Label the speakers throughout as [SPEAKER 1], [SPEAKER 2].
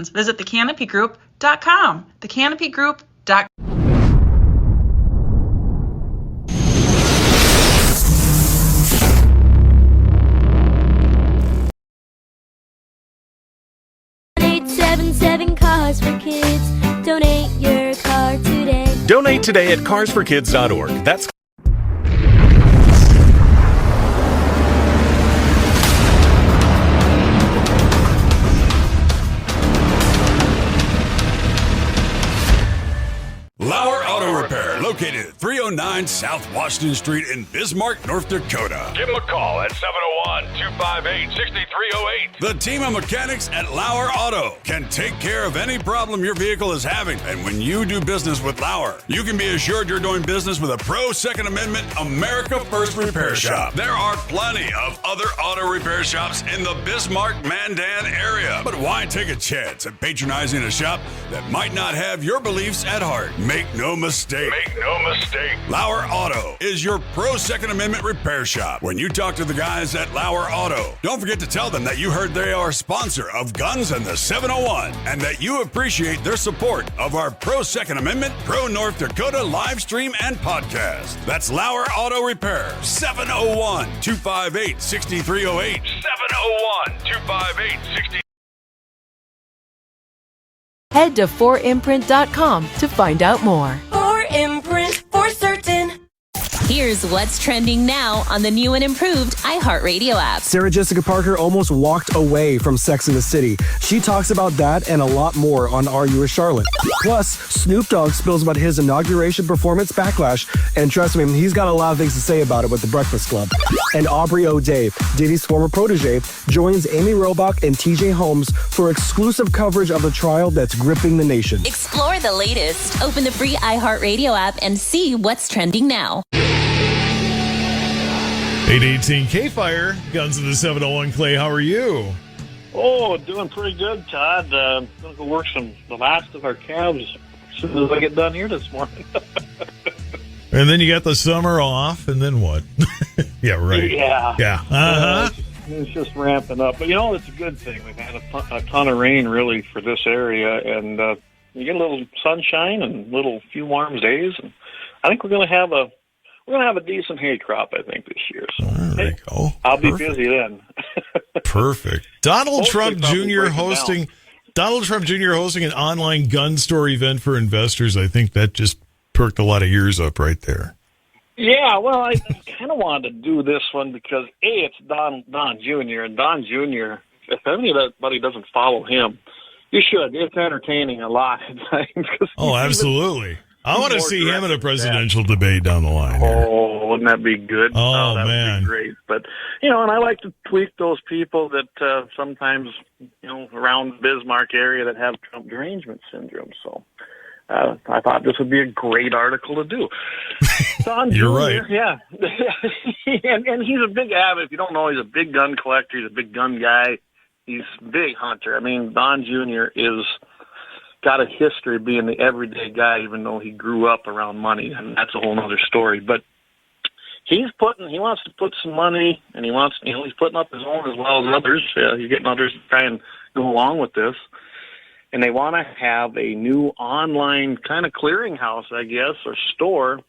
[SPEAKER 1] questions, visit thecanopygroup.com. Thecanopygroup.com.
[SPEAKER 2] Cars for Kids. Donate your car today.
[SPEAKER 3] Donate today at carsforkids.org. That's
[SPEAKER 4] Lauer Auto Repair, located at 309 South Washington Street in Bismarck, North Dakota. Give them a call at 701-258-6308. The team of mechanics at Lauer Auto can take care of any problem your vehicle is having. And when you do business with Lauer, you can be assured you're doing business with a pro Second Amendment America First repair shop. There are plenty of other auto repair shops in the Bismarck-Mandan area. But why take a chance at patronizing a shop that might not have your beliefs at heart? Make no mistake. Lauer Auto is your pro Second Amendment repair shop. When you talk to the guys at Lauer Auto, don't forget to tell them that you heard they are a sponsor of Guns and the 701 and that you appreciate their support of our pro Second Amendment, pro North Dakota live stream and podcast. That's Lauer Auto Repair, 701-258-6308. 701-258-6308.
[SPEAKER 5] Head to 4imprint.com to find out more.
[SPEAKER 2] 4imprint, for certain.
[SPEAKER 6] Here's what's trending now on the new and improved iHeartRadio app.
[SPEAKER 7] Sarah Jessica Parker almost walked away from Sex and the City. She talks about that and a lot more on Are You a Charlotte? Plus, Snoop Dogg spills about his inauguration performance backlash, and trust me, he's got a lot of things to say about it with The Breakfast Club. And Aubrey O'Day, Diddy's former protege, joins Amy Robach and TJ Holmes for exclusive coverage of the trial that's gripping the nation.
[SPEAKER 6] Explore the latest. Open the free iHeartRadio app and see what's trending now.
[SPEAKER 8] 818 K-Fire, Guns of the 701. Clay, how are you?
[SPEAKER 9] Oh, doing pretty good, Todd. Going to go work the last of our calves as soon as I get done here this morning.
[SPEAKER 8] And then you got the summer off, and then what? Yeah, right.
[SPEAKER 9] Yeah.
[SPEAKER 8] Uh-huh.
[SPEAKER 9] It's just ramping up. But, it's a good thing. We've had a ton of rain, really, for this area, and you get a little sunshine and few warm days. And I think we're going to have a decent hay crop, I think, this year. So
[SPEAKER 8] there you go.
[SPEAKER 9] I'll be busy then.
[SPEAKER 8] Perfect. Donald Trump Jr. hosting an online gun store event for investors. I think that just perked a lot of ears up right there.
[SPEAKER 9] Yeah, well, I kind of wanted to do this one because, it's Don Jr., and Don Jr., if anybody doesn't follow him, you should. It's entertaining a lot of times.
[SPEAKER 8] Oh, absolutely. I want to see him in a presidential debate down the line.
[SPEAKER 9] Oh, wouldn't that be good?
[SPEAKER 8] Oh,
[SPEAKER 9] that
[SPEAKER 8] man.
[SPEAKER 9] would be great. But, and I like to tweak those people that sometimes, around the Bismarck area that have Trump derangement syndrome. So I thought this would be a great article to do. Don
[SPEAKER 8] You're
[SPEAKER 9] Jr.,
[SPEAKER 8] right.
[SPEAKER 9] Yeah. and he's a big avid. If you don't know, he's a big gun collector. He's a big gun guy. He's a big hunter. I mean, Don Jr. is got a history of being the everyday guy, even though he grew up around money, and that's a whole other story. But he wants to put some money, and he's putting up his own as well as others. He's getting others to try and go along with this. And they want to have a new online kind of clearinghouse, I guess, or store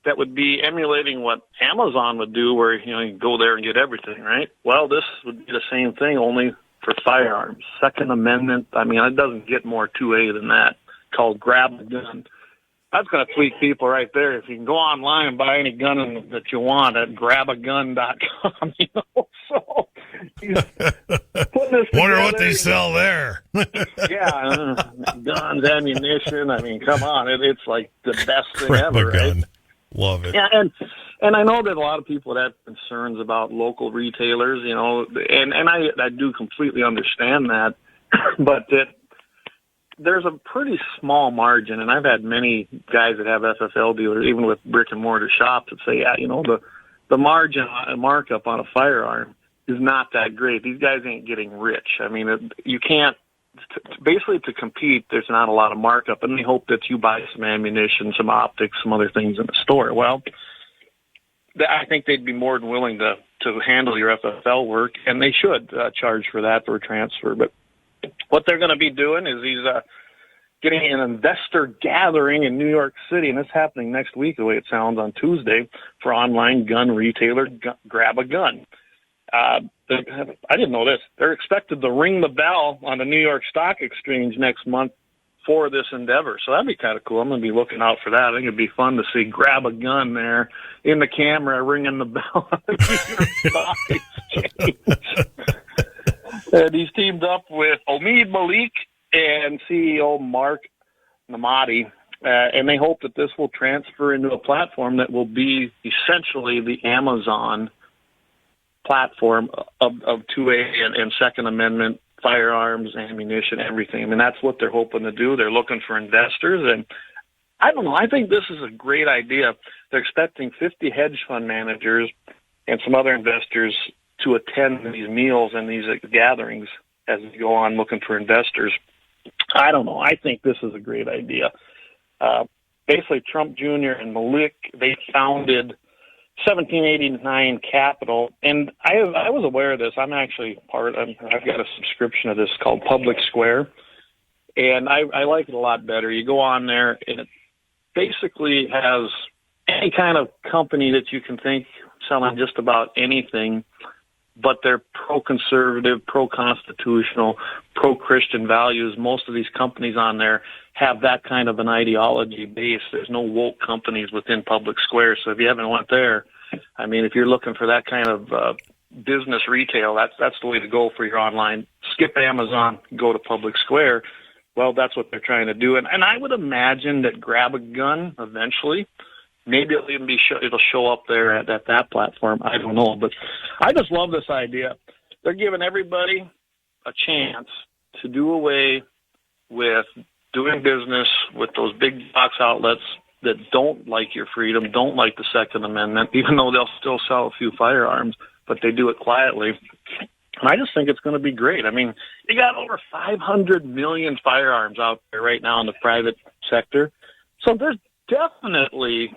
[SPEAKER 9] that would be emulating what Amazon would do, where, you go there and get everything, right? Well, this would be the same thing, only for firearms. Second Amendment, it doesn't get more 2A than that, called Grab a Gun. That's going to tweak people right there. If you can go online and buy any gun that you want at grabagun.com, So he's putting this
[SPEAKER 8] Wonder what they sell there.
[SPEAKER 9] Yeah, guns, ammunition. Come on. It's like the best thing
[SPEAKER 8] Grab
[SPEAKER 9] ever,
[SPEAKER 8] a gun.
[SPEAKER 9] right?
[SPEAKER 8] Love it.
[SPEAKER 9] Yeah, and I know that a lot of people have concerns about local retailers, and I do completely understand that, but there's a pretty small margin, and I've had many guys that have FFL dealers, even with brick and mortar shops, that say, the margin markup on a firearm is not that great. These guys ain't getting rich. You can't. Basically, to compete, there's not a lot of markup, and they hope that you buy some ammunition, some optics, some other things in the store. Well, I think they'd be more than willing to handle your FFL work, and they should charge for that for a transfer. But what they're going to be doing is he's getting an investor gathering in New York City, and it's happening next week, the way it sounds, on Tuesday, for online gun retailer Grab a Gun. I didn't know this. They're expected to ring the bell on the New York Stock Exchange next month for this endeavor. So that'd be kind of cool. I'm going to be looking out for that. I think it'd be fun to see Grab a Gun there in the camera ringing the bell on the New York Stock Exchange. And he's teamed up with Omid Malik and CEO Mark Namati, and they hope that this will transfer into a platform that will be essentially the Amazon platform of 2A and Second Amendment firearms, ammunition, everything. I mean, that's what they're hoping to do. They're looking for investors, and I don't know. I think this is a great idea. They're expecting 50 hedge fund managers and some other investors to attend these meals and these gatherings as we go on looking for investors. I don't know. I think this is a great idea. Basically, Trump Jr. and Malik, they founded 1789 Capital, and I was aware of this. I'm actually I've got a subscription of this called Public Square, and I like it a lot better. You go on there, and it basically has any kind of company that you can think selling just about anything, but they're pro-conservative, pro-constitutional, pro-Christian values. Most of these companies on there have that kind of an ideology base. There's no woke companies within Public Square. So if you haven't went there, I mean, if you're looking for that kind of business retail, that's the way to go for your online. Skip Amazon, go to Public Square. Well, that's what they're trying to do. And I would imagine that Grab a Gun eventually, maybe it'll even it'll show up there at that platform. I don't know. But I just love this idea. They're giving everybody a chance to do away with doing business with those big box outlets that don't like your freedom, don't like the Second Amendment, even though they'll still sell a few firearms, but they do it quietly. And I just think it's going to be great. I mean, you got over 500 million firearms out there right now in the private sector. So there's definitely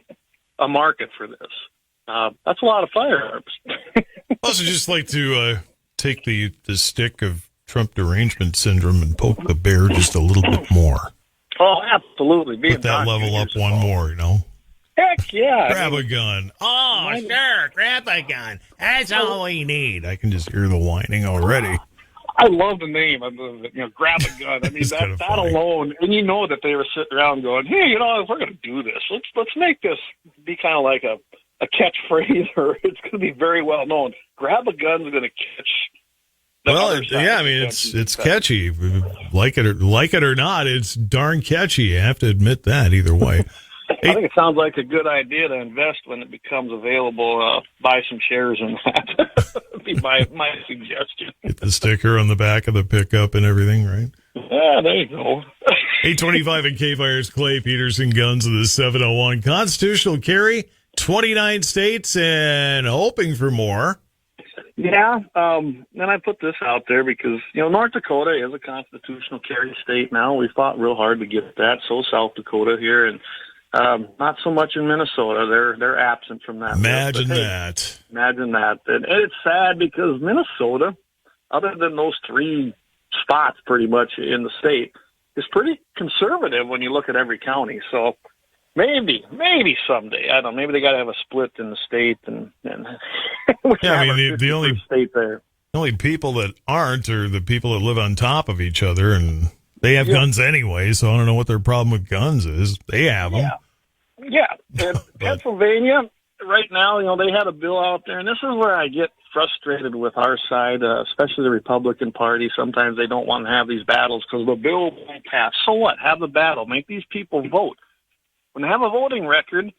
[SPEAKER 9] a market for this. That's a lot of firearms.
[SPEAKER 8] I also just like to take the stick of Trump derangement syndrome and poke the bear just a little bit more.
[SPEAKER 9] Oh, absolutely.
[SPEAKER 8] Put that level up one more, you know?
[SPEAKER 9] Heck yeah.
[SPEAKER 8] Grab a gun. Oh, sure, grab a gun. That's all we need. I can just hear the whining already.
[SPEAKER 9] I love the name. Grab a gun. I mean, that alone, and you know that they were sitting around going, hey, if we're going to do this, let's make this be kind of like a catchphrase, or it's going to be very well known. Grab a gun's going to catch.
[SPEAKER 8] Well, yeah, I mean, it's catchy. Like it or not, it's darn catchy. You have to admit that either way.
[SPEAKER 9] I think it sounds like a good idea to invest when it becomes available. Buy some shares in that. Would be my suggestion.
[SPEAKER 8] Get the sticker on the back of the pickup and everything, right?
[SPEAKER 9] Yeah, there you go.
[SPEAKER 8] 825 and K-Fire's Clay Peterson, Guns of the 701. Constitutional carry, 29 states, and hoping for more.
[SPEAKER 9] Yeah, and I put this out there because, North Dakota is a constitutional carry state now. We fought real hard to get that. So South Dakota here, and not so much in Minnesota. They're absent from that.
[SPEAKER 8] Imagine that.
[SPEAKER 9] Imagine that. And it's sad because Minnesota, other than those three spots pretty much in the state, is pretty conservative when you look at every county. So maybe someday, I don't know, maybe they got to have a split in the state, and
[SPEAKER 8] yeah, I mean the only
[SPEAKER 9] state there.
[SPEAKER 8] The only people that aren't are the people that live on top of each other, and they have guns anyway. So I don't know what their problem with guns is. They have them.
[SPEAKER 9] Yeah. And Pennsylvania right now, they had a bill out there, and this is where I get frustrated with our side, especially the Republican Party. Sometimes they don't want to have these battles because the bill won't pass. So what? Have the battle. Make these people vote. When they have a voting record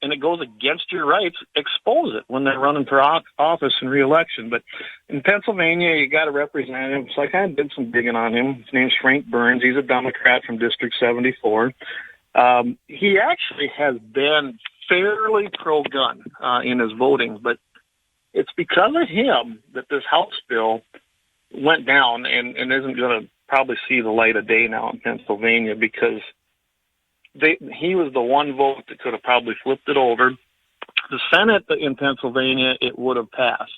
[SPEAKER 9] and it goes against your rights, expose it when they're running for office and re-election. But in Pennsylvania, you got a representative. So I kind of did some digging on him. His name's Frank Burns. He's a Democrat from District 74. He actually has been fairly pro-gun in his voting, but it's because of him that this House bill went down and isn't going to probably see the light of day now in Pennsylvania because he was the one vote that could have probably flipped it over. The Senate in Pennsylvania, it would have passed.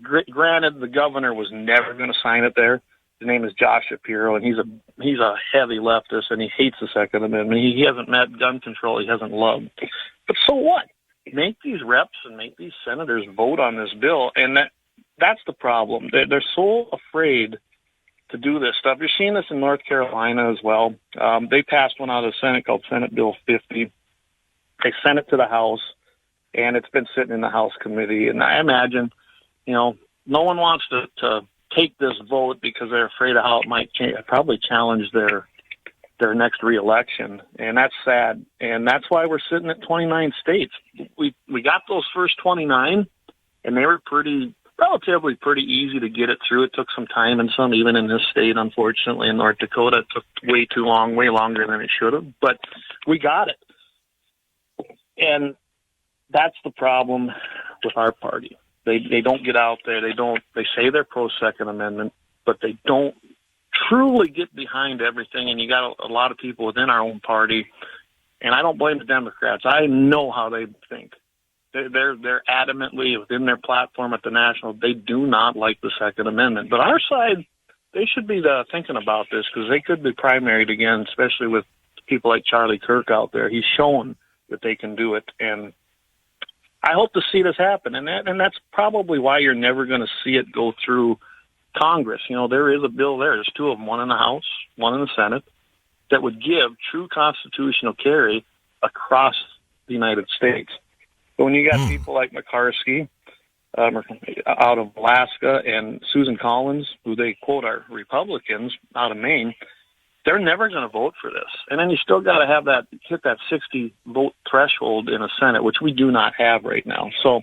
[SPEAKER 9] Granted, the governor was never going to sign it there. His name is Josh Shapiro, and he's a heavy leftist, and he hates the Second Amendment. He hasn't met gun control he hasn't loved. But so what? Make these reps and make these senators vote on this bill, and that's the problem. They're so afraid to do this stuff. You're seeing this in North Carolina as well. They passed one out of the Senate called Senate Bill 50. They sent it to the House, and it's been sitting in the House committee. And I imagine, no one wants to take this vote because they're afraid of how it might probably challenge their next reelection, and that's sad. And that's why we're sitting at 29 states. We got those first 29, and they were relatively pretty easy to get it through. It took some time, and some even in this state, unfortunately, in North Dakota, it took way too long, way longer than it should have. But we got it, and that's the problem with our party. They don't get out there. They say they're pro Second Amendment, but they don't truly get behind everything. And you got a lot of people within our own party, and I don't blame the Democrats. I know how they think. They're adamantly within their platform at the national. They do not like the Second Amendment. But our side, they should be thinking about this, because they could be primaried again, especially with people like Charlie Kirk out there. He's shown that they can do it, and I hope to see this happen. And that's probably why you're never going to see it go through Congress. There is a bill there. There's two of them, one in the House, one in the Senate, that would give true constitutional carry across the United States. But when you got people like McCarskey out of Alaska and Susan Collins, who they quote are Republicans out of Maine, they're never going to vote for this. And then you still got to hit that 60 vote threshold in a Senate, which we do not have right now. So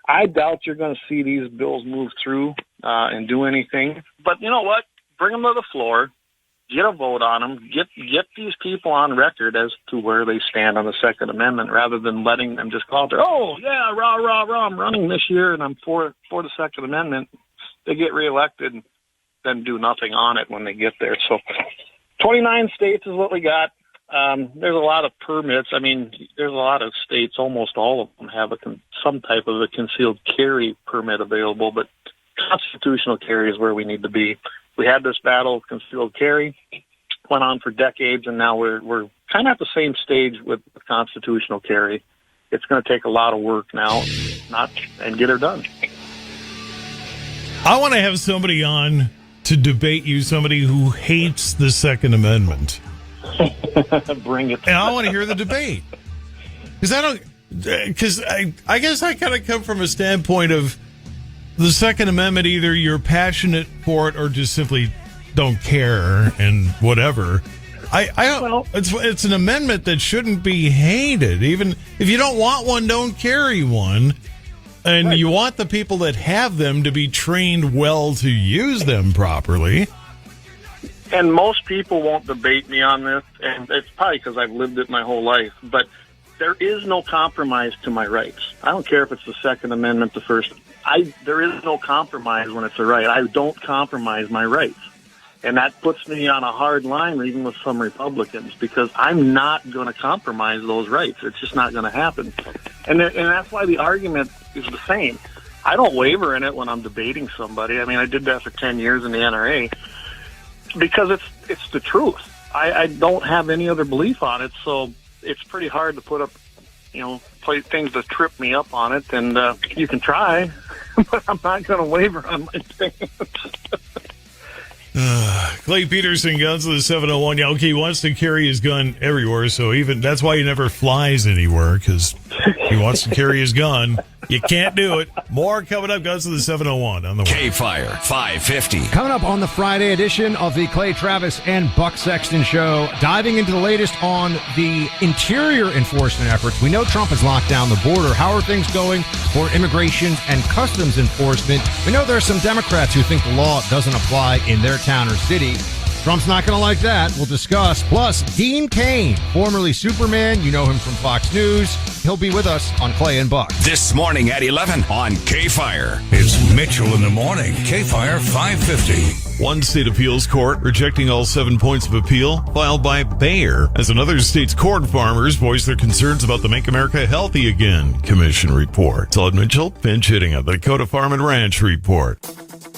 [SPEAKER 9] I doubt you're going to see these bills move through and do anything. But you know what? Bring them to the floor, get a vote on them, get these people on record as to where they stand on the Second Amendment, rather than letting them just call there, oh, yeah, rah, rah, rah, I'm running this year and I'm for the Second Amendment. They get reelected and then do nothing on it when they get there. So 29 states is what we got. There's a lot of permits. I mean, there's a lot of states, almost all of them have some type of a concealed carry permit available, but constitutional carry is where we need to be. We had this battle of concealed carry, went on for decades, and now we're kind of at the same stage with constitutional carry. It's going to take a lot of work now, and get her done.
[SPEAKER 8] I want to have somebody on to debate you, somebody who hates the Second Amendment.
[SPEAKER 9] Bring it.
[SPEAKER 8] And I want to hear the debate. Because I guess I kind of come from a standpoint of the Second Amendment, either you're passionate for it or just simply don't care and whatever. It's an amendment that shouldn't be hated. Even if you don't want one, don't carry one. And right. You want the people that have them to be trained well to use them properly.
[SPEAKER 9] And most people won't debate me on this, and it's probably because I've lived it my whole life, but there is no compromise to my rights. I don't care if it's the Second Amendment, the First. There is no compromise when it's a right. I don't compromise my rights. And that puts me on a hard line, even with some Republicans, because I'm not going to compromise those rights. It's just not going to happen. And that's why the argument is the same. I don't waver in it when I'm debating somebody. I mean, I did that for 10 years in the NRA because it's the truth. I don't have any other belief on it, so it's pretty hard to put up, play things that trip me up on it. And you can try, but I'm not going to waver on my stance.
[SPEAKER 8] Clay Peterson, Guns of the 701. Yeah, okay, he wants to carry his gun everywhere, so even that's why he never flies anywhere, because he wants to carry his gun. You can't do it. More coming up. Guns of the 701 on the way.
[SPEAKER 10] K-Fire 550.
[SPEAKER 11] Coming up on the Friday edition of the Clay Travis and Buck Sexton Show, diving into the latest on the interior enforcement efforts. We know Trump has locked down the border. How are things going for immigration and customs enforcement? We know there are some Democrats who think the law doesn't apply in their town or city. Trump's not going to like that. We'll discuss. Plus, Dean Cain, formerly Superman. You know him from Fox News. He'll be with us on Clay and Buck.
[SPEAKER 10] This morning at 11 on K-Fire.
[SPEAKER 4] It's Mitchell in the morning. K-Fire 550.
[SPEAKER 8] One state appeals court rejecting all 7 points of appeal filed by Bayer as another state's corn farmers voice their concerns about the Make America Healthy Again Commission report. Todd Mitchell, pinch hitting of the Dakota Farm and Ranch report.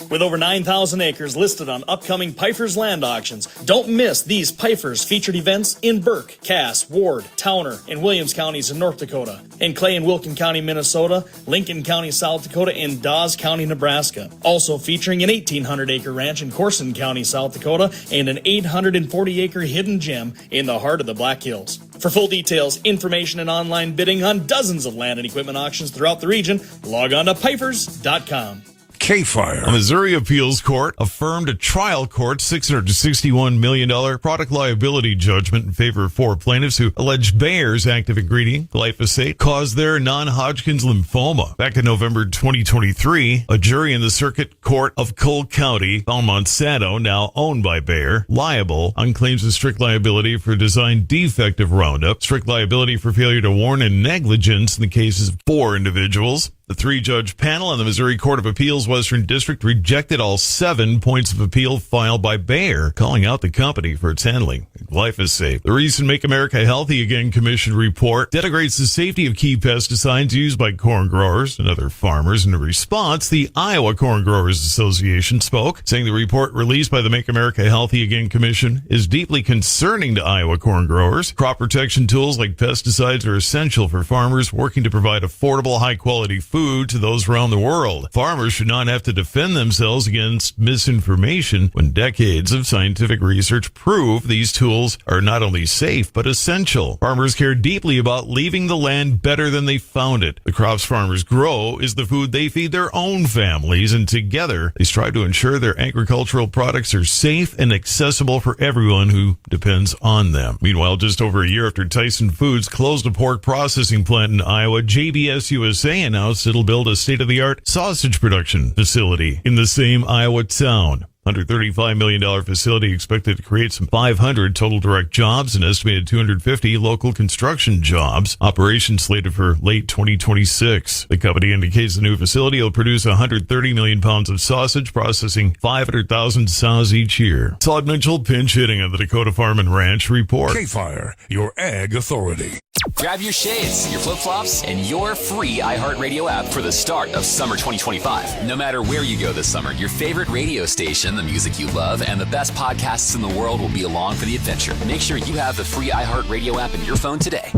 [SPEAKER 12] With over 9,000 acres listed on upcoming Pfeiffer's land auctions, don't miss these Pfeiffer's featured events in Burke, Cass, Ward, Towner, and Williams counties in North Dakota, in Clay and Wilkin County, Minnesota, Lincoln County, South Dakota, and Dawes County, Nebraska. Also featuring an 1,800-acre ranch in Corson County, South Dakota, and an 840-acre hidden gem in the heart of the Black Hills. For full details, information, and online bidding on dozens of land and equipment auctions throughout the region, log on to Pfeifers.com.
[SPEAKER 10] K-Fire.
[SPEAKER 8] A Missouri appeals court affirmed a trial court $661 million product liability judgment in favor of 4 plaintiffs who alleged Bayer's active ingredient, glyphosate, caused their non-Hodgkin's lymphoma. Back in November 2023, a jury in the Circuit Court of Cole County found Monsanto, now owned by Bayer, liable on claims of strict liability for design defect of Roundup, strict liability for failure to warn, and negligence in the cases of 4 individuals. The 3-judge panel on the Missouri Court of Appeals Western District rejected all 7 points of appeal filed by Bayer, calling out the company for its handling of glyphosate. The recent Make America Healthy Again Commission report denigrates the safety of key pesticides used by corn growers and other farmers. In response, the Iowa Corn Growers Association spoke, saying the report released by the Make America Healthy Again Commission is deeply concerning to Iowa corn growers. Crop protection tools like pesticides are essential for farmers working to provide affordable, high-quality food to those around the world. Farmers should not have to defend themselves against misinformation when decades of scientific research prove these tools are not only safe but essential. Farmers care deeply about leaving the land better than they found it. The crops farmers grow is the food they feed their own families, and together they strive to ensure their agricultural products are safe and accessible for everyone who depends on them. Meanwhile, just over a year after Tyson Foods closed a pork processing plant in Iowa, JBS USA announced it'll build a state-of-the-art sausage production facility in the same Iowa town. $135 million facility expected to create some 500 total direct jobs and estimated 250 local construction jobs. Operation slated for late 2026. The company indicates the new facility will produce 130 million pounds of sausage, processing 500,000 sows each year. Todd Mitchell pinch hitting at the Dakota Farm and Ranch Report.
[SPEAKER 10] K-Fire, your ag authority.
[SPEAKER 13] Grab your shades, your flip-flops, and your free iHeartRadio app for the start of summer 2025. No matter where you go this summer, your favorite radio station, the music you love, and the best podcasts in the world will be along for the adventure. Make sure you have the free iHeartRadio app in your phone today.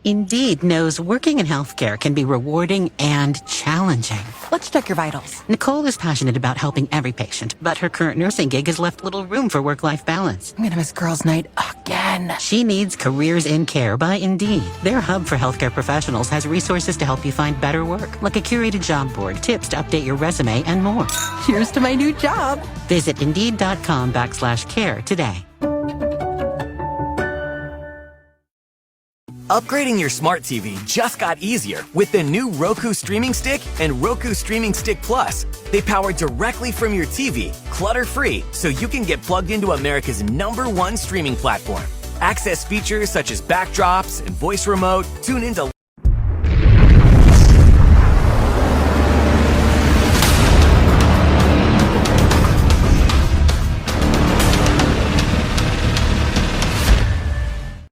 [SPEAKER 14] Indeed knows working in healthcare can be rewarding and challenging. Let's check your vitals. Nicole is passionate about helping every patient, but her current nursing gig has left little room for work-life balance.
[SPEAKER 15] I'm gonna miss girls' night again.
[SPEAKER 14] She needs Careers in Care by Indeed. Their hub for healthcare professionals has resources to help you find better work, like a curated job board, tips to update your resume, and more.
[SPEAKER 15] Here's to my new job.
[SPEAKER 14] Visit Indeed.com/care today.
[SPEAKER 16] Upgrading your smart TV just got easier with the new Roku Streaming Stick and Roku Streaming Stick Plus. They power directly from your TV, clutter-free, so you can get plugged into America's #1 streaming platform. Access features such as backdrops and voice remote, tune into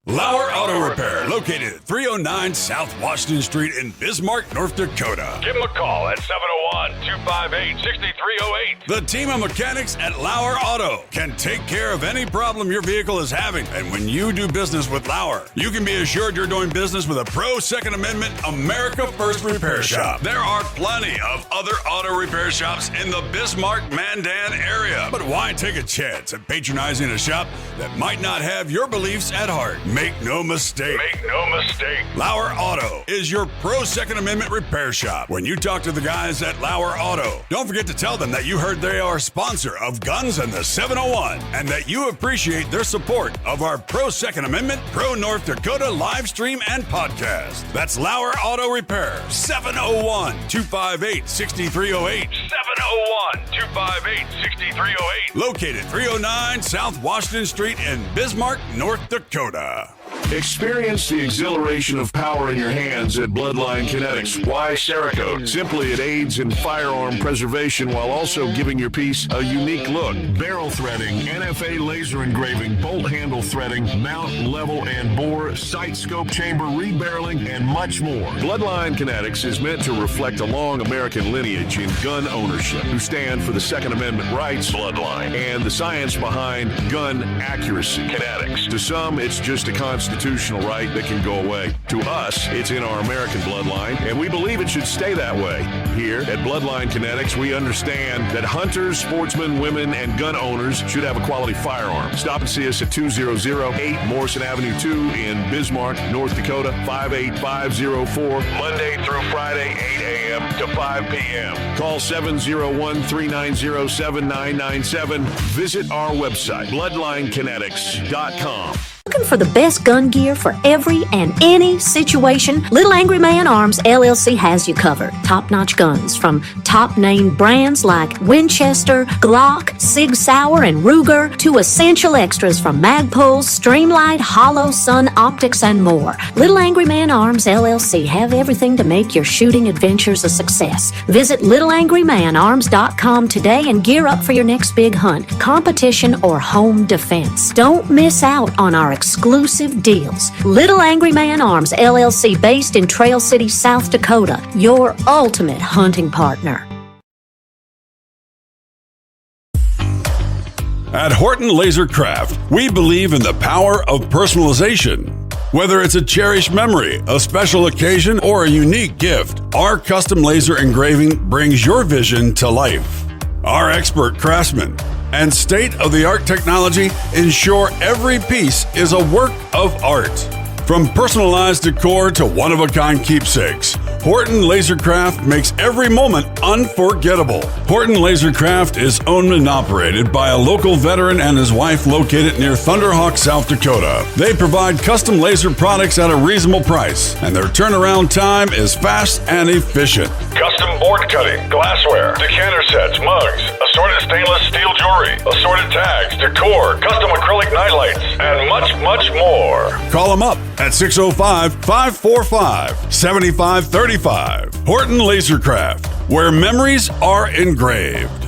[SPEAKER 4] Lauer Auto Repair, located at 309 South Washington Street in Bismarck, North Dakota.
[SPEAKER 17] Give them a call at 701-258-6308.
[SPEAKER 4] The team of mechanics at Lauer Auto can take care of any problem your vehicle is having. And when you do business with Lauer, you can be assured you're doing business with a pro Second Amendment America First repair shop. There are plenty of other auto repair shops in the Bismarck-Mandan area. But why take a chance at patronizing a shop that might not have your beliefs at heart? Make no mistake.
[SPEAKER 17] Make no mistake.
[SPEAKER 4] Lauer Auto is your pro Second Amendment repair shop. When you talk to the guys at Lauer Auto, don't forget to tell them that you heard they are a sponsor of Guns and the 701 and that you appreciate their support of our pro Second Amendment, pro North Dakota live stream and podcast. That's Lauer Auto Repair, 701-258-6308.
[SPEAKER 17] 701-258-6308.
[SPEAKER 4] Located 309 South Washington Street in Bismarck, North Dakota.
[SPEAKER 10] Experience the exhilaration of power in your hands at Bloodline Kinetics. Why Cerakote? Simply, it aids in firearm preservation while also giving your piece a unique look. Barrel threading, NFA laser engraving, bolt handle threading, mount, level, and bore, sight scope chamber, rebarreling, and much more. Bloodline Kinetics is meant to reflect a long American lineage in gun ownership, who stand for the Second Amendment rights, Bloodline, and the science behind gun accuracy, Kinetics. To some, it's just a constitutional right that can go away. To us, it's in our American bloodline, and we believe it should stay that way. Here at Bloodline Kinetics, we understand that hunters, sportsmen, women, and gun owners should have a quality firearm. Stop and see us at 2008 Morrison Avenue 2 in Bismarck, North Dakota, 58504, Monday through Friday, 8 a.m. to 5 p.m. Call 701-390-7997. Visit our website, bloodlinekinetics.com.
[SPEAKER 17] Looking for the best gun gear for every and any situation? Little Angry Man Arms LLC has you covered. Top-notch guns from top-name brands like Winchester, Glock, Sig Sauer, and Ruger to essential extras from Magpul, Streamlight, Hollow, Sun Optics, and more. Little Angry Man Arms LLC have everything to make your shooting adventures a success. Visit littleangrymanarms.com today and gear up for your next big hunt, competition, or home defense. Don't miss out on our exclusive deals. Little Angry Man Arms LLC, based in Trail City, South Dakota, your ultimate hunting partner.
[SPEAKER 4] At Horton Laser Craft, we believe in the power of personalization. Whether it's a cherished memory, a special occasion, or a unique gift, our custom laser engraving brings your vision to life. Our expert craftsmen and state-of-the-art technology ensure every piece is a work of art. From personalized decor to one-of-a-kind keepsakes, Horton Lasercraft makes every moment unforgettable. Horton Lasercraft is owned and operated by a local veteran and his wife located near Thunderhawk, South Dakota. They provide custom laser products at a reasonable price, and their turnaround time is fast and efficient.
[SPEAKER 10] Custom board cutting, glassware, decanter sets, mugs, assorted stainless steel jewelry, assorted tags, decor, custom acrylic nightlights, and much, much more.
[SPEAKER 4] Call them up at 605-545-7535. Horton Lasercraft, where memories are engraved.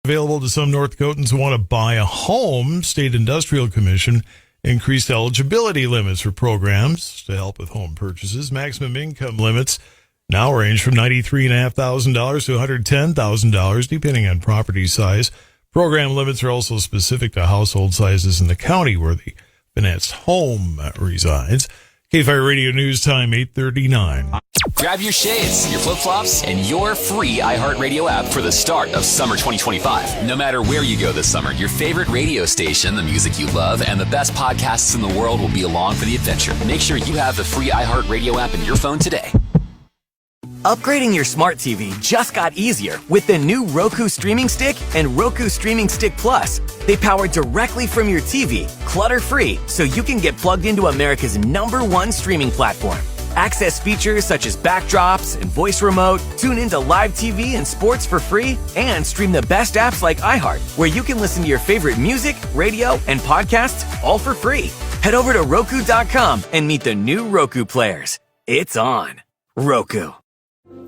[SPEAKER 8] Available to some North Dakotans who want to buy a home. State Industrial Commission increased eligibility limits for programs to help with home purchases. Maximum income limits now range from $93,500 to $110,000, depending on property size. Program limits are also specific to household sizes in the county where the financed home resides. KFI Radio News Time, 8:39.
[SPEAKER 13] Grab your shades, your flip-flops, and your free iHeartRadio app for the start of summer 2025. No matter where you go this summer, your favorite radio station, the music you love, and the best podcasts in the world will be along for the adventure. Make sure you have the free iHeartRadio app in your phone today.
[SPEAKER 16] Upgrading your smart TV just got easier with the new Roku Streaming Stick and Roku Streaming Stick Plus. They power directly from your TV, clutter-free, so you can get plugged into America's #1 streaming platform. Access features such as backdrops and voice remote, tune into live TV and sports for free, and stream the best apps like iHeart, where you can listen to your favorite music, radio, and podcasts all for free. Head over to Roku.com and meet the new Roku players. It's on. Roku.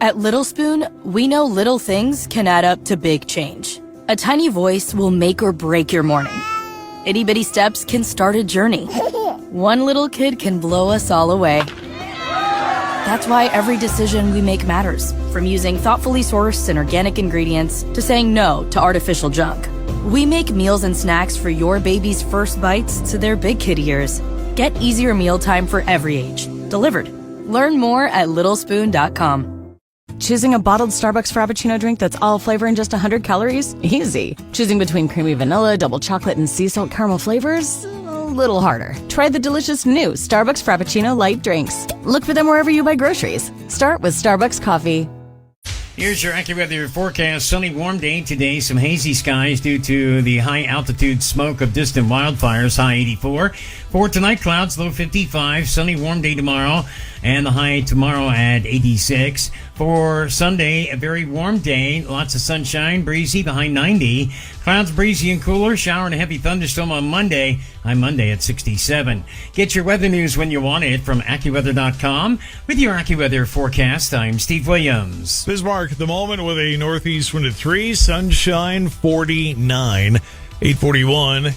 [SPEAKER 18] At Little Spoon, we know little things can add up to big change. A tiny voice will make or break your morning. Itty bitty steps can start a journey. One little kid can blow us all away. That's why every decision we make matters, from using thoughtfully sourced and organic ingredients to saying no to artificial junk. We make meals and snacks for your baby's first bites to their big kid years. Get easier mealtime for every age. Delivered. Learn more at littlespoon.com.
[SPEAKER 15] Choosing a bottled Starbucks Frappuccino drink that's all flavor and just 100 calories? Easy. Choosing between creamy vanilla, double chocolate, and sea salt caramel flavors? A little harder. Try the delicious new Starbucks Frappuccino light drinks. Look for them wherever you buy groceries. Start with Starbucks coffee.
[SPEAKER 19] Here's your AccuWeather forecast. Sunny, warm day today. Some hazy skies due to the high altitude smoke of distant wildfires. High 84. For tonight, clouds, low 55, sunny, warm day tomorrow, and the high tomorrow at 86. For Sunday, a very warm day, lots of sunshine, breezy, the high 90. Clouds, breezy and cooler, shower and a heavy thunderstorm on Monday. High Monday at 67. Get your weather news when you want it from AccuWeather.com. With your AccuWeather forecast, I'm Steve Williams.
[SPEAKER 8] Bismarck at the moment with a northeast wind at 3, sunshine 49, 841.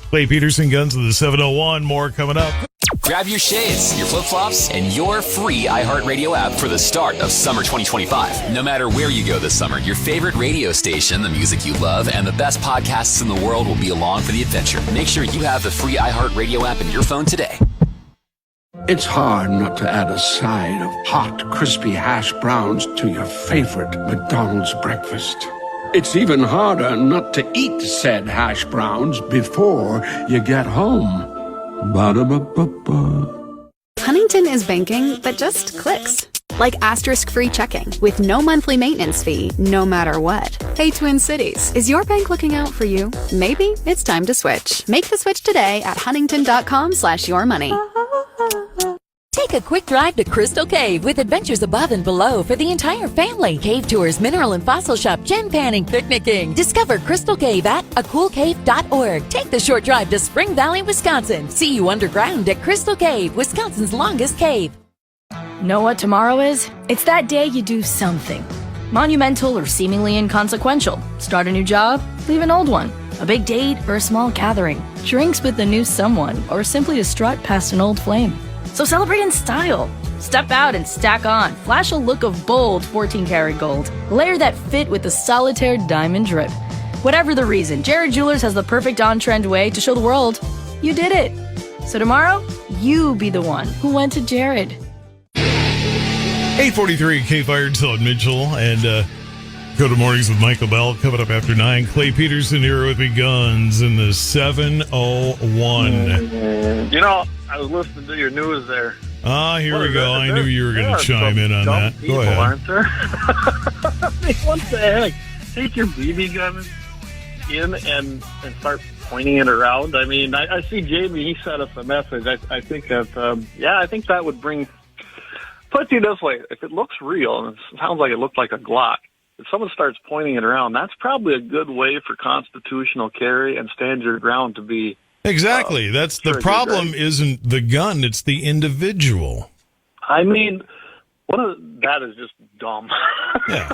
[SPEAKER 8] Clay Peterson, Guns of the 701. More coming up.
[SPEAKER 13] Grab your shades, your flip-flops, and your free iHeartRadio app for the start of summer 2025. No matter where you go this summer, your favorite radio station, the music you love, and the best podcasts in the world will be along for the adventure. Make sure you have the free iHeartRadio app in your phone today.
[SPEAKER 20] It's hard not to add a side of hot, crispy hash browns to your favorite McDonald's breakfast. It's even harder not to eat said hash browns before you get home. Ba-da-ba-ba-ba.
[SPEAKER 21] Huntington is banking that just clicks. Like asterisk-free checking with no monthly maintenance fee, no matter what. Hey, Twin Cities, is your bank looking out for you? Maybe it's time to switch. Make the switch today at huntington.com/yourmoney.
[SPEAKER 22] Take a quick drive to Crystal Cave with adventures above and below for the entire family. Cave tours, mineral and fossil shop, gem panning, picnicking. Discover Crystal Cave at acoolcave.org. Take the short drive to Spring Valley, Wisconsin. See you underground at Crystal Cave, Wisconsin's longest cave.
[SPEAKER 18] Know what tomorrow is? It's that day you do something. Monumental or seemingly inconsequential. Start a new job, leave an old one. A big date or a small gathering. Drinks with a new someone, or simply to strut past an old flame. So celebrate in style. Step out and stack on. Flash a look of bold 14-karat gold. Layer that fit with the solitaire diamond drip. Whatever the reason, Jared Jewelers has the perfect on-trend way to show the world you did it. So tomorrow, you be the one who went to Jared.
[SPEAKER 8] 843 K-Fire and Todd Mitchell and Go to Mornings with Michael Bell coming up after 9. Clay Peterson here with me, Guns in the 701.
[SPEAKER 9] You know, I was listening to your news there.
[SPEAKER 8] Here we go. I knew you were going to chime in on that.
[SPEAKER 9] People,
[SPEAKER 8] go ahead.
[SPEAKER 9] Aren't there? I mean, what the heck? Take your BB gun in and start pointing it around. I mean, I see Jamie, he sent us a message. I think that, I think that would bring... Put it this way, if it looks real, and it sounds like it looked like a Glock, if someone starts pointing it around, that's probably a good way for constitutional carry and stand your ground to be...
[SPEAKER 8] Exactly. That's the problem. Isn't the gun, it's the individual.
[SPEAKER 9] I mean, that is just dumb.
[SPEAKER 8] Yeah.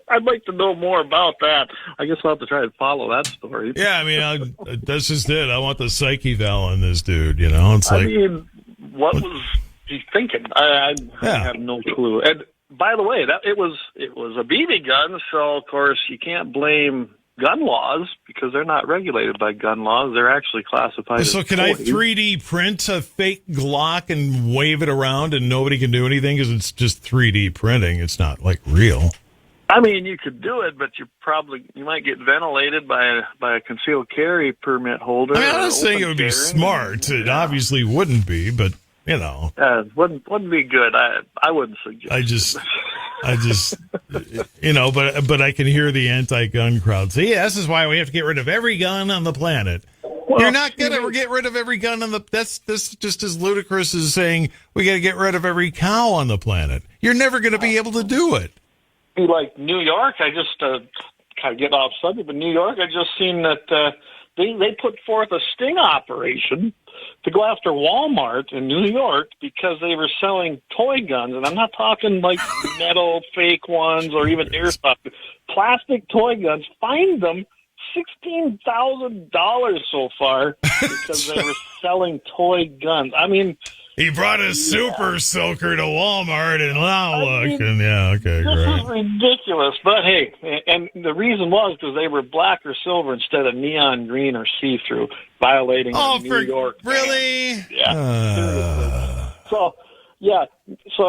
[SPEAKER 9] I'd like to know more about that. I guess I'll have to try and follow that story.
[SPEAKER 8] Yeah, I mean, that's just it. I want the psyche val on this dude, you know? It's like...
[SPEAKER 9] I mean, what was he thinking? I have no clue. And by the way, it was a BB gun, so of course you can't blame gun laws because they're not regulated by gun laws. They're actually classified as
[SPEAKER 8] can I 3D print a fake Glock and wave it around and nobody can do anything because it's just 3D printing? It's not like real.
[SPEAKER 9] I mean, you could do it, but you might get ventilated by a concealed carry permit holder.
[SPEAKER 8] I mean, I'm not saying it would be smart. It obviously wouldn't be, but you know,
[SPEAKER 9] wouldn't be good. I wouldn't suggest.
[SPEAKER 8] I just, you know, but I can hear the anti-gun crowd say, "Yeah, this is why we have to get rid of every gun on the planet." Well, you're not going to get rid of every gun on the. That's just as ludicrous as saying we got to get rid of every cow on the planet. You're never going to be able to do it.
[SPEAKER 9] Like New York, I just kind of get off subject, but New York, I just seen that they put forth a sting operation to go after Walmart in New York because they were selling toy guns, and I'm not talking like metal fake ones or even airsoft, plastic toy guns. Fined them $16,000 so far because they were selling toy guns. I mean,
[SPEAKER 8] he brought a super soaker to Walmart and okay,
[SPEAKER 9] this
[SPEAKER 8] great.
[SPEAKER 9] is ridiculous. But hey, and the reason was because they were black or silver instead of neon green or see-through, violating New York.
[SPEAKER 8] Really?
[SPEAKER 9] Yeah. So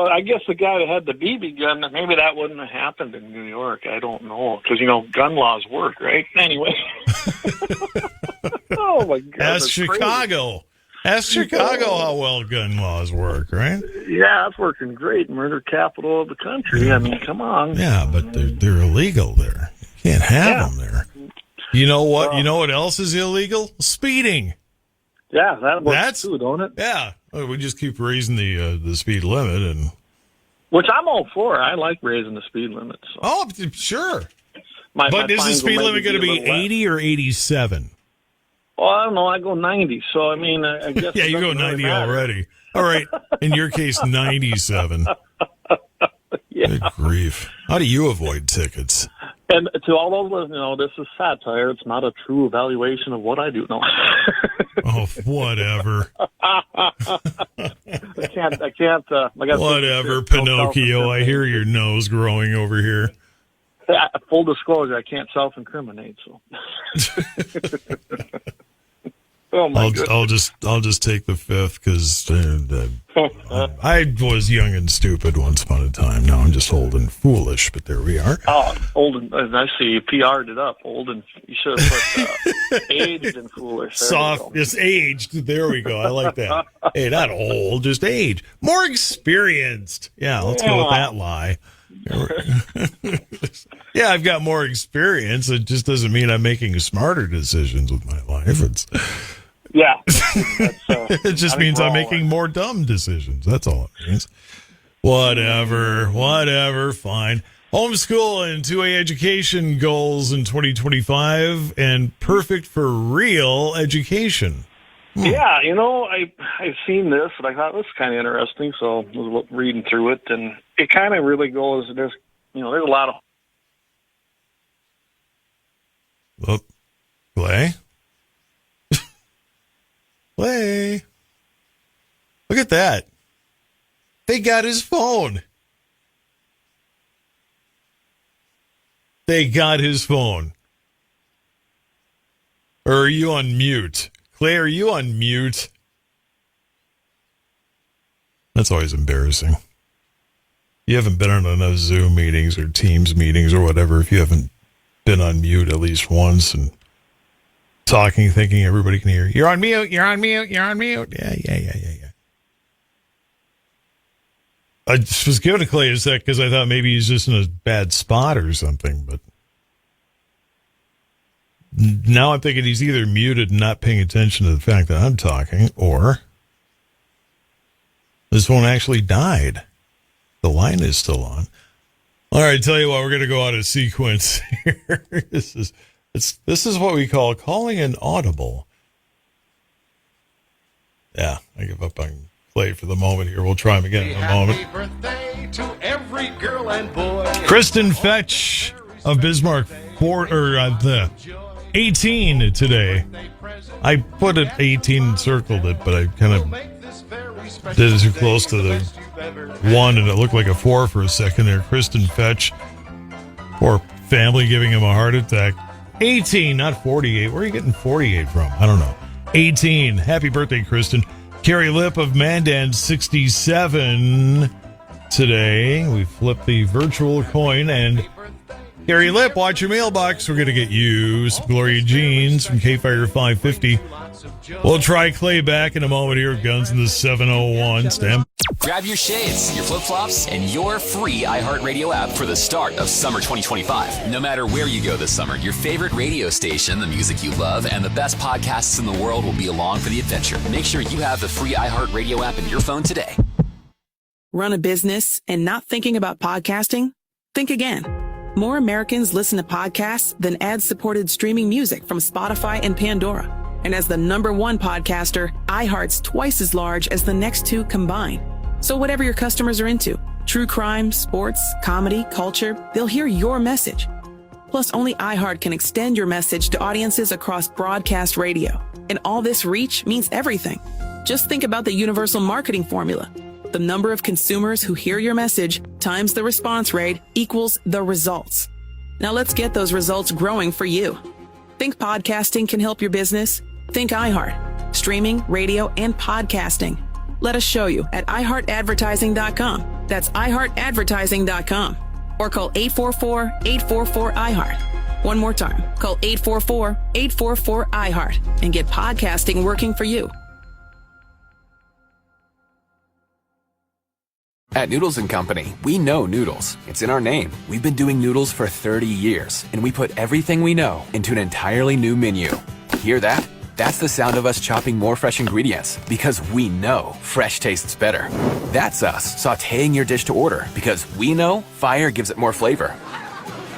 [SPEAKER 9] I guess the guy that had the BB gun, maybe that wouldn't have happened in New York. I don't know because gun laws work, right? Anyway. Oh my God.
[SPEAKER 8] That's Chicago. Ask Chicago how well gun laws work, right?
[SPEAKER 9] Yeah, it's working great. Murder capital of the country. I mean, come on.
[SPEAKER 8] Yeah, but they're illegal there. You can't have them there. You know what? You know what else is illegal? Speeding.
[SPEAKER 9] Yeah, that works too, don't it?
[SPEAKER 8] Yeah. We just keep raising the speed limit, and
[SPEAKER 9] which I'm all for. I like raising the speed limit. So.
[SPEAKER 8] Oh, sure.
[SPEAKER 9] My
[SPEAKER 8] is the
[SPEAKER 9] fines
[SPEAKER 8] speed
[SPEAKER 9] will
[SPEAKER 8] limit going to be 80 or 87?
[SPEAKER 9] Well, I don't know. I go 90, so I mean, I guess.
[SPEAKER 8] Yeah, you go 90 already. All right. In your case, 97.
[SPEAKER 9] Yeah.
[SPEAKER 8] Good grief. How do you avoid tickets?
[SPEAKER 9] And to all those listeners, this is satire. It's not a true evaluation of what I do. No.
[SPEAKER 8] Oh, whatever.
[SPEAKER 9] I can't. I got
[SPEAKER 8] whatever, Pinocchio. I hear your nose growing over here.
[SPEAKER 9] Full disclosure, I can't self-incriminate. So. Oh my goodness.
[SPEAKER 8] I'll just take the fifth because I was young and stupid once upon a time. Now I'm just old and foolish, but there we are.
[SPEAKER 9] Oh, old and I see you PR'd it up. Old and you should have put aged and foolish. There
[SPEAKER 8] Soft, just aged. There we go. I like that. Hey, not old, just aged. More experienced. Yeah, let's go with that lie. Yeah, I've got more experience. It just doesn't mean I'm making smarter decisions with my life.
[SPEAKER 9] Yeah.
[SPEAKER 8] It just means I'm making more dumb decisions. That's all it means. Whatever, fine. Homeschool and 2A education goals in 2025 and perfect for real education.
[SPEAKER 9] Yeah, I've seen this, and I thought this was kind of interesting, so I was reading through it, and it kind of really goes, there's a lot of...
[SPEAKER 8] Oh, Clay? Clay? Look at that. They got his phone. They got his phone. Or are you on mute? Clay, are you on mute? That's always embarrassing. You haven't been on enough Zoom meetings or Teams meetings or whatever if you haven't been on mute at least once and talking, thinking everybody can hear you. You're on mute, you're on mute, you're on mute. Yeah. I just was giving Clay a sec because I thought maybe he's just in a bad spot or something, but now I'm thinking he's either muted and not paying attention to the fact that I'm talking, or this one actually died. The line is still on. All right, tell you what, we're going to go out of sequence here. This is what we call calling an audible. Yeah, I give up on Clay for the moment here. We'll try him again in a moment.
[SPEAKER 1] Happy birthday to every girl and boy.
[SPEAKER 8] Kristen Fetch of Bismarck, 18 today. I put it 18 and circled it, but I kind of did it too close to the 1, and it looked like a 4 for a second there. Kristen Fetch, poor family giving him a heart attack. 18, not 48. Where are you getting 48 from? I don't know. 18. Happy birthday, Kristen. Carrie Lip of Mandan, 67 today. We flipped the virtual coin, and Carrie Lip, watch your mailbox. We're going to get you some Gloria Jeans from K-Fire 550. We'll try Clay back in a moment here. Guns in the 701 stem.
[SPEAKER 13] Grab your shades, your flip-flops, and your free iHeartRadio app for the start of summer 2025. No matter where you go this summer, your favorite radio station, the music you love, and the best podcasts in the world will be along for the adventure. Make sure you have the free iHeartRadio app in your phone today.
[SPEAKER 3] Run a business and not thinking about podcasting? Think again. More Americans listen to podcasts than ad-supported streaming music from Spotify and Pandora. And as the #1 podcaster, iHeart's twice as large as the next two combined. So whatever your customers are into, true crime, sports, comedy, culture, they'll hear your message. Plus, only iHeart can extend your message to audiences across broadcast radio. And all this reach means everything. Just think about the universal marketing formula. The number of consumers who hear your message times the response rate equals the results. Now let's get those results growing for you. Think podcasting can help your business? Think iHeart. Streaming, radio, and podcasting. Let us show you at iHeartAdvertising.com. That's iHeartAdvertising.com. Or call 844-844-iHeart. One more time. Call 844-844-iHeart and get podcasting working for you.
[SPEAKER 23] At Noodles & Company, we know noodles. It's in our name. We've been doing noodles for 30 years, and we put everything we know into an entirely new menu. Hear that? That's the sound of us chopping more fresh ingredients because we know fresh tastes better. That's us sautéing your dish to order because we know fire gives it more flavor.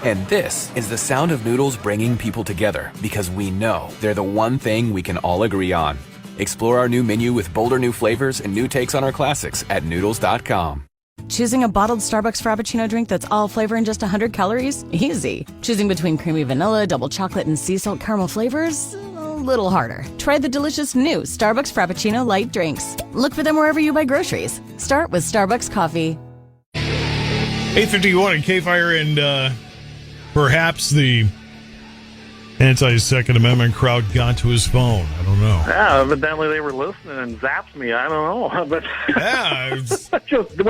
[SPEAKER 23] And this is the sound of noodles bringing people together because we know they're the one thing we can all agree on. Explore our new menu with bolder new flavors and new takes on our classics at noodles.com.
[SPEAKER 15] Choosing a bottled Starbucks Frappuccino drink that's all flavor and just 100 calories? Easy. Choosing between creamy vanilla, double chocolate, and sea salt caramel flavors? A little harder. Try the delicious new Starbucks Frappuccino light drinks. Look for them wherever you buy groceries. Start with Starbucks coffee.
[SPEAKER 8] 851 and K-Fire, and perhaps the anti-Second Amendment crowd got to his phone. I don't know.
[SPEAKER 9] Yeah, evidently they were listening and zapped me. I don't know. But
[SPEAKER 8] yeah, it's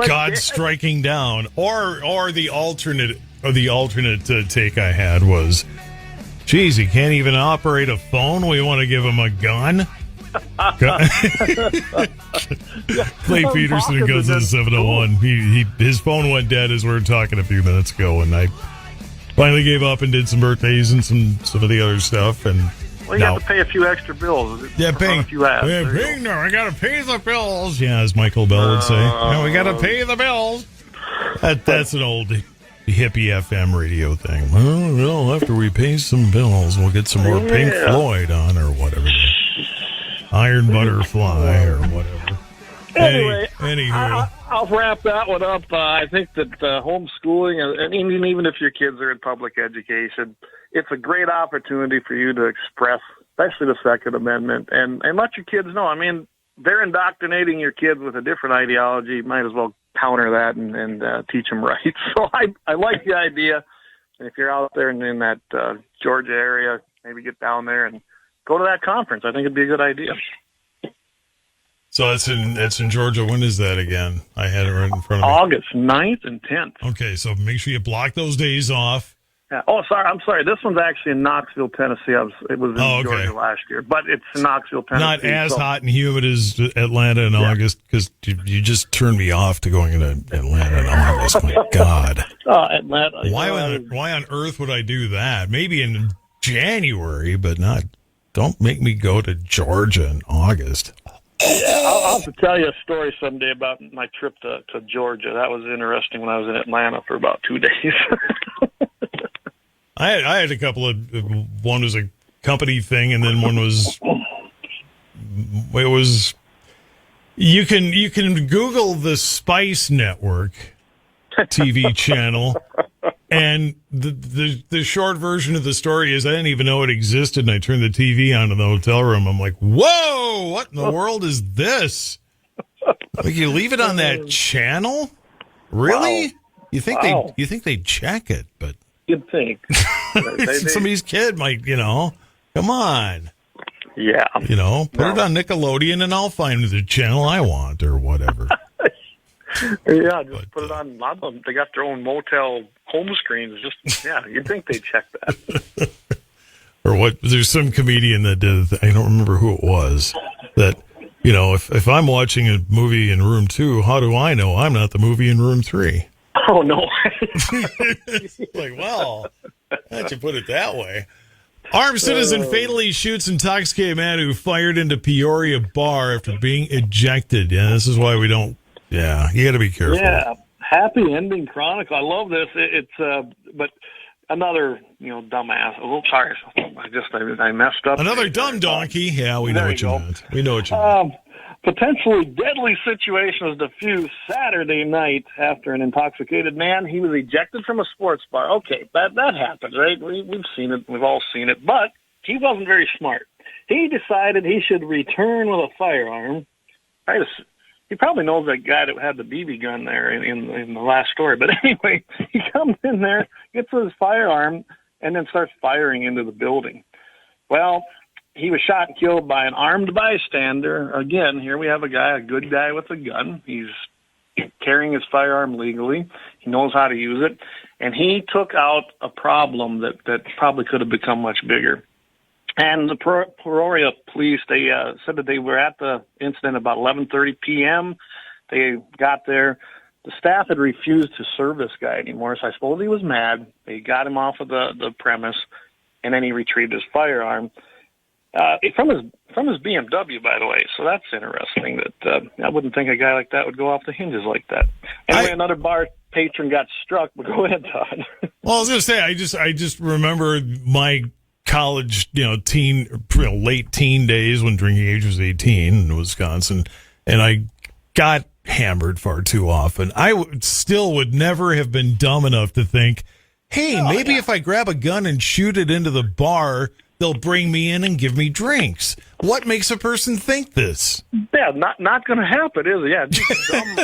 [SPEAKER 8] God striking down. Or the alternate take I had was, geez, he can't even operate a phone. We want to give him a gun. Clay Peterson and Guns of the 701. His phone went dead as we were talking a few minutes ago, and I finally gave up and did some birthdays and some of the other stuff. And
[SPEAKER 9] well, you have to pay a few extra bills.
[SPEAKER 8] Yeah, paying. I got to pay the bills. Yeah, as Michael Bell would say. We got to pay the bills. That's an old hippie FM radio thing. Well, after we pay some bills, we'll get some more Pink Floyd on or whatever. Iron Butterfly or whatever.
[SPEAKER 9] Anyway,
[SPEAKER 8] anywho.
[SPEAKER 9] I'll wrap that one up. I think that homeschooling, and even if your kids are in public education, it's a great opportunity for you to express, especially the Second Amendment, and let your kids know. I mean, they're indoctrinating your kids with a different ideology. You might as well counter that and teach them right. So I like the idea. And if you're out there in that Georgia area, maybe get down there and go to that conference. I think it'd be a good idea.
[SPEAKER 8] So it's in Georgia. When is that again? I had it right in front of me.
[SPEAKER 9] August 9th and 10th.
[SPEAKER 8] Okay, so make sure you block those days off.
[SPEAKER 9] Yeah. Oh, sorry. I'm sorry. This one's actually in Knoxville, Tennessee. It was in Georgia last year, but it's in Knoxville, Tennessee.
[SPEAKER 8] Not as hot and humid as Atlanta in August, because you just turned me off to going to Atlanta in August. My God.
[SPEAKER 9] Atlanta.
[SPEAKER 8] Why on earth would I do that? Maybe in January, but not. Don't make me go to Georgia in August.
[SPEAKER 9] I'll have to tell you a story someday about my trip to Georgia. That was interesting when I was in Atlanta for about 2 days.
[SPEAKER 8] I had a couple of, one was a company thing, and then one was, it was, you can Google the Spice Network TV channel, and the short version of the story is I didn't even know it existed, and I turned the TV on in the hotel room. I'm like, whoa, what in the world is this? Like, you leave it on that channel? Really? Wow. You think they check it, but
[SPEAKER 9] you'd think
[SPEAKER 8] somebody's kid might, come on.
[SPEAKER 9] Yeah.
[SPEAKER 8] Put it on Nickelodeon and I'll find the channel I want or whatever.
[SPEAKER 9] Yeah, just put it on. A lot of them, they got their own motel home screens. You'd think they'd check that.
[SPEAKER 8] Or what? There's some comedian that did, I don't remember who it was, that, if I'm watching a movie in room 2, how do I know I'm not the movie in room 3?
[SPEAKER 9] Oh, no.
[SPEAKER 8] Like, well, how'd you put it that way? Armed citizen fatally shoots intoxicated man who fired into Peoria bar after being ejected. Yeah, this is why we don't. Yeah, you got to be careful.
[SPEAKER 9] Yeah, happy ending chronicle. I love this. It's but another dumbass. Oh, sorry, I messed up.
[SPEAKER 8] Another dumb donkey. Yeah, we know what you meant. We know what you meant.
[SPEAKER 9] Potentially deadly situation was diffused Saturday night after an intoxicated man. He was ejected from a sports bar. Okay, that happens, right? We've seen it. We've all seen it. But he wasn't very smart. He decided he should return with a firearm. He probably knows that guy that had the BB gun there in the last story. But anyway, he comes in there, gets his firearm, and then starts firing into the building. Well, he was shot and killed by an armed bystander. Again, here we have a good guy with a gun. He's carrying his firearm legally. He knows how to use it. And he took out a problem that probably could have become much bigger. And the Peoria police, they said that they were at the incident about 11:30 p.m. They got there. The staff had refused to serve this guy anymore, so I suppose he was mad. They got him off of the premise, and then he retrieved his firearm. From his BMW, by the way. So that's interesting. That I wouldn't think a guy like that would go off the hinges like that. Anyway, another bar patron got struck. But go ahead, Todd.
[SPEAKER 8] Well, I was going to say, I just remember my college, late teen days when drinking age was 18 in Wisconsin, and I got hammered far too often. I would never have been dumb enough to think, hey, maybe if I grab a gun and shoot it into the bar, they'll bring me in and give me drinks. What makes a person think this?
[SPEAKER 9] Yeah, not going to happen, is it? Yeah, just dumb.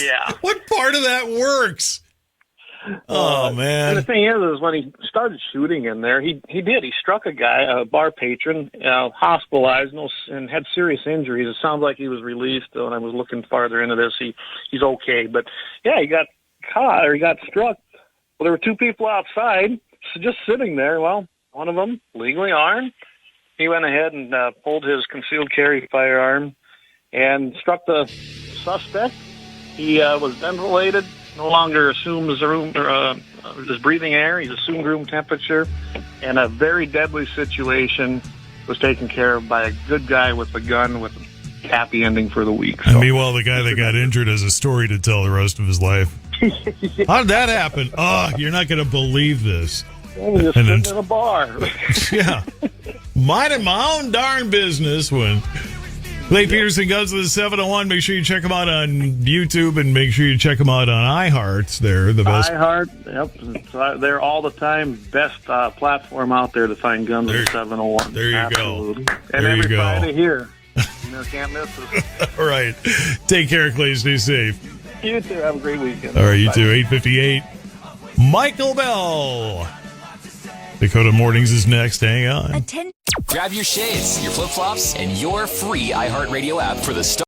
[SPEAKER 9] Yeah.
[SPEAKER 8] What part of that works? Oh, man.
[SPEAKER 9] And the thing is when he started shooting in there, he struck a guy, a bar patron, hospitalized and had serious injuries. It sounds like he was released. When I was looking farther into this, he's okay. But, yeah, he got caught or he got struck. Well, there were two people outside just sitting there. Well, one of them, legally armed, he went ahead and pulled his concealed carry firearm and struck the suspect. He was ventilated. No longer assumes is breathing air. He's assumed room temperature, and a very deadly situation was taken care of by a good guy with a gun with a happy ending for the week. So.
[SPEAKER 8] And meanwhile, the guy that got injured has a story to tell the rest of his life. How did that happen? Oh, you're not going to believe this.
[SPEAKER 9] Well, just sitting in a bar.
[SPEAKER 8] Yeah. Minding my own darn business when Clay Peterson goes to the 701. Make sure you check him out on YouTube and make sure you check him out on iHeart. They're the best.
[SPEAKER 9] iHeart, yep. So they're all the time best platform out there to find guns in 701.
[SPEAKER 8] There you
[SPEAKER 9] Absolutely.
[SPEAKER 8] go.
[SPEAKER 9] And
[SPEAKER 8] there
[SPEAKER 9] every
[SPEAKER 8] you go.
[SPEAKER 9] Friday here. Can't miss us.
[SPEAKER 8] All right. Take care, Clay. Stay safe.
[SPEAKER 9] You too. Have a great weekend.
[SPEAKER 8] All right, you
[SPEAKER 9] Bye.
[SPEAKER 8] too. 8:58. Michael Bell. Dakota Mornings is next. Hang on.
[SPEAKER 13] Grab your shades, your flip-flops, and your free iHeartRadio app for the start.